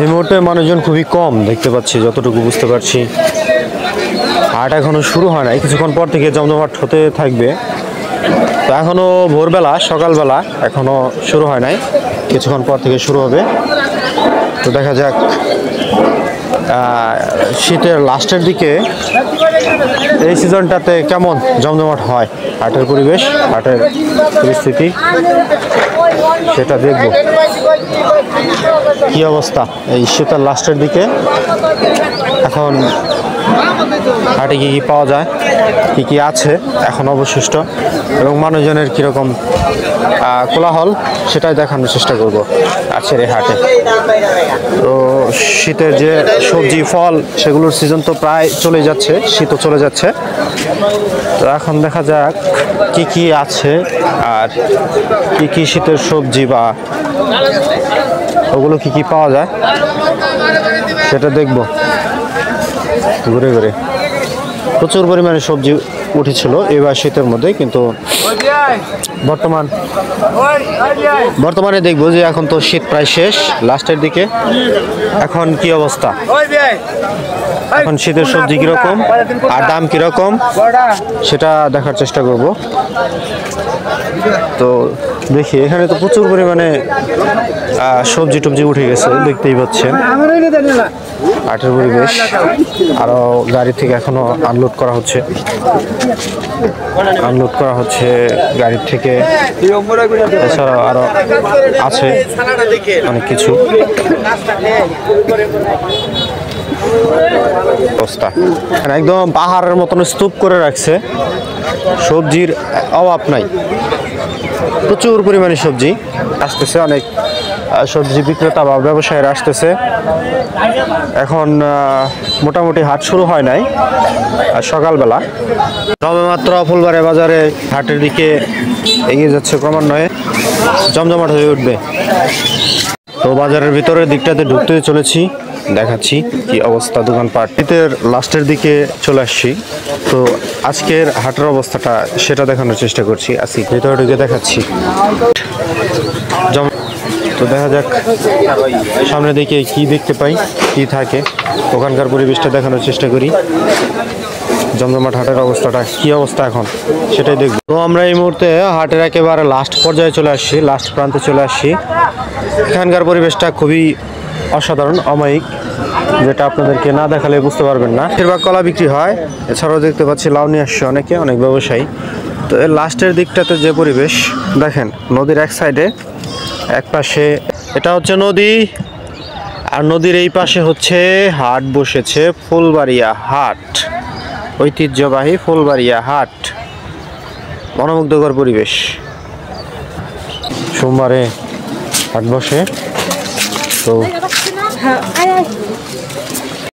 এই মুহূর্তে মানুষজন খুবই কম দেখতে পাচ্ছি, যতটুকু বুঝতে পারছি। হাট এখনো শুরু হয় নাই, কিছুক্ষণ পর থেকে জমজমাট হতে থাকবে। তো এখনো ভোরবেলা, সকালবেলা, এখনো শুরু হয় নাই, কিছুক্ষণ পর থেকে শুরু হবে। তো দেখা যাক শীতের লাস্টের দিকে এই সিজনটাতে কেমন জমজমাট হয়, হাটের পরিবেশ, হাটের পরিস্থিতি, সেটা দেখব কি অবস্থা এই শীতের লাস্টের দিকে। এখন হাটে কি কি পাওয়া যায়, কি কি আছে এখন অবশিষ্ট, এবং মানুষজনের কীরকম কোলাহল, সেটাই দেখানোর চেষ্টা করব আজকের এই হাটে। তো শীতের যে সবজি ফল, সেগুলোর সিজন তো প্রায় চলে যাচ্ছে, শীতও চলে যাচ্ছে। তো এখন দেখা যাক কি কি আছে আর কি কি শীতের সবজি বা ওগুলো কি কি পাওয়া যায়, সেটা দেখব ঘুরে ঘুরে। প্রচুর পরিমাণে সবজি উঠেছিল এবার শীতের মধ্যে, কিন্তু বর্তমানে দেখবো যে এখন তো শীত প্রায় শেষ, লাস্টের দিকে। এখন কি অবস্থা, এখন শীতের সবজি কিরকম আর দাম কিরকম, সেটা দেখার চেষ্টা করব। তো দেখি, এখানে তো প্রচুর পরিমাণে সবজি টবজি উঠে গেছে, দেখতেই পাচ্ছেন। হাটের পরিবেশ, আরো গাড়ি থেকে এখনো আনলোড করা হচ্ছে, গাড়ির থেকে। এছাড়াও আরো আছে অনেক কিছু অবস্থা, একদম পাহাড়ের মতন স্তূপ করে রাখছে, সবজির অভাব নাই, প্রচুর পরিমাণে সবজি আসতেছে, অনেক সবজি বিক্রেতা বা ব্যবসায়ীরা আসতেছে। এখন মোটামুটি হাট শুরু হয় নাই, সকালবেলা সবেমাত্র ফুলবাড়ি বাজারে হাটের দিকে এগিয়ে যাচ্ছে, ক্রমান্বয়ে জমজমাট হয়ে উঠবে। তো বাজারের ভিতরের দিকটাতে ঢুকতে চলেছি, দেখাচ্ছি কি অবস্থা দোকানপাট। শীতের লাস্টের দিকে চলে আসছি, তো আজকের হাটের অবস্থাটা সেটা দেখানোর চেষ্টা করছি, আজকে ভিতরে ঢুকে দেখাচ্ছি। তো দেখা যাক সামনের দিকে কি দেখতে পাই, কি থাকে, ওখানকার পরিবেশটা দেখানোর চেষ্টা করি। জমজমাট হাটের অবস্থাটা কি অবস্থা এখন, সেটাই দেখব। তো আমরা এই মুহূর্তে হাটের একেবারে লাস্ট পর্যায়ে চলে আসছি, লাস্ট প্রান্তে চলে আসছি। এখানকার পরিবেশটা খুবই অসাধারণ, অমায়িক, যেটা আপনাদেরকে না দেখালে বুঝতে পারবেন না। বেশিরভাগ কলা বিক্রি হয়, এছাড়াও দেখতে পাচ্ছি লাউ নিয়ে আসছে অনেক ব্যবসায়ী। তো এর লাস্টের দিকটাতে যে পরিবেশ দেখেন, নদীর এক সাইডে, এক পাশে এটা হচ্ছে নদী, আর নদীর এই পাশে হচ্ছে হাট বসেছে, ফুলবাড়িয়া হাট, ঐতিহ্যবাহী ফুলবাড়িয়া হাট। মনোমুগ্ধকর পরিবেশ, সোমবারে হাট বসে। তো